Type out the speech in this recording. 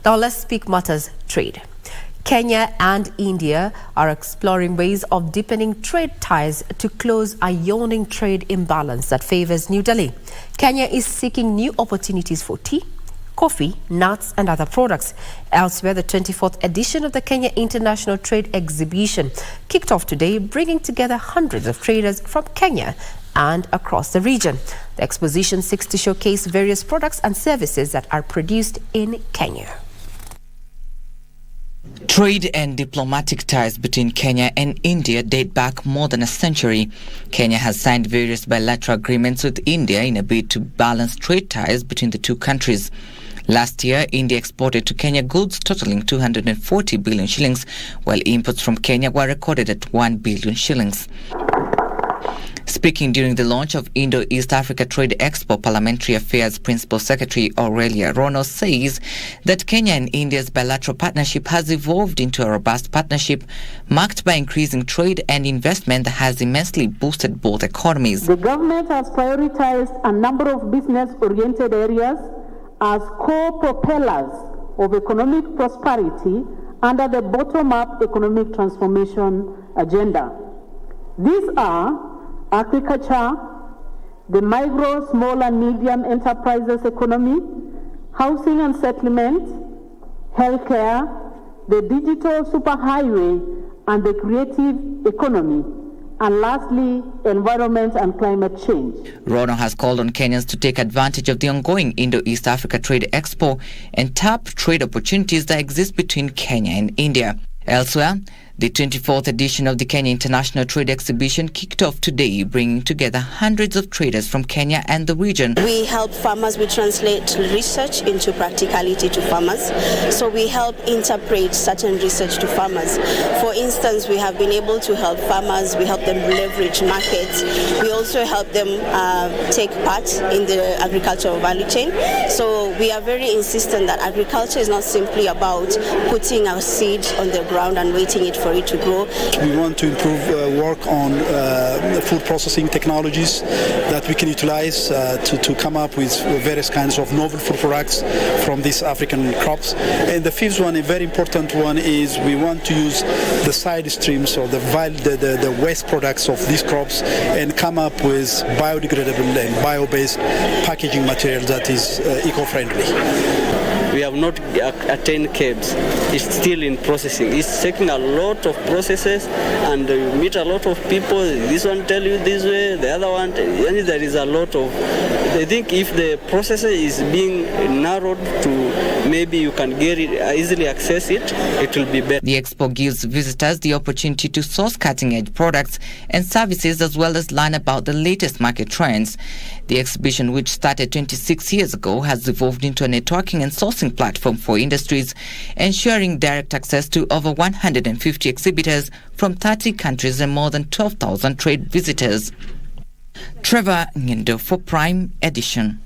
Now let's speak matters trade. Kenya and India are exploring ways of deepening trade ties to close a yawning trade imbalance that favors New Delhi. Kenya is seeking new opportunities for tea, coffee, nuts and other products. Elsewhere, the 24th edition of the Kenya International Trade Exhibition kicked off today, bringing together hundreds of traders from Kenya and across the region. The exposition seeks to showcase various products and services that are produced in Kenya. Trade and diplomatic ties between Kenya and India date back more than a century. Kenya has signed various bilateral agreements with India in a bid to balance trade ties between the two countries. Last year, India exported to Kenya goods totaling 240 billion shillings, while imports from Kenya were recorded at 1 billion shillings. Speaking during the launch of Indo-East Africa Trade Expo, Parliamentary Affairs Principal Secretary Aurelia Rono says that Kenya and India's bilateral partnership has evolved into a robust partnership marked by increasing trade and investment that has immensely boosted both economies. The government has prioritized a number of business-oriented areas as core propellers of economic prosperity under the bottom-up economic transformation agenda. These are agriculture, the micro, small and medium enterprises economy, housing and settlement, healthcare, the digital superhighway and the creative economy, and lastly, environment and climate change. Rono has called on Kenyans to take advantage of the ongoing Indo-East Africa Trade Expo and tap trade opportunities that exist between Kenya and India. Elsewhere, the 24th edition of the Kenya International Trade Exhibition kicked off today, bringing together hundreds of traders from Kenya and the region. We help farmers, we translate research into practicality to farmers. So we help interpret certain research to farmers. For instance, we have been able to help farmers, we help them leverage markets. We also help them take part in the agricultural value chain. So we are very insistent that agriculture is not simply about putting our seed on the ground and waiting it for it to grow. We want to improve work on food processing technologies that we can utilize to come up with various kinds of novel food products from these African crops. And the fifth one, a very important one, is we want to use the side streams or the waste products of these crops and come up with biodegradable and bio-based packaging material that is eco-friendly. We have not attained KBC. It's still in processing. It's taking a lot of processes, and you meet a lot of people. This one tell you this way, the other one, and there is a lot of. I think if the process is being narrowed to maybe you can get it, easily access it, it will be better. The expo gives visitors the opportunity to source cutting-edge products and services, as well as learn about the latest market trends. The exhibition, which started 26 years ago, has evolved into a networking and sourcing platform for industries, ensuring direct access to over 150 exhibitors from 30 countries and more than 12,000 trade visitors. Trevor Ngindo for Prime Edition.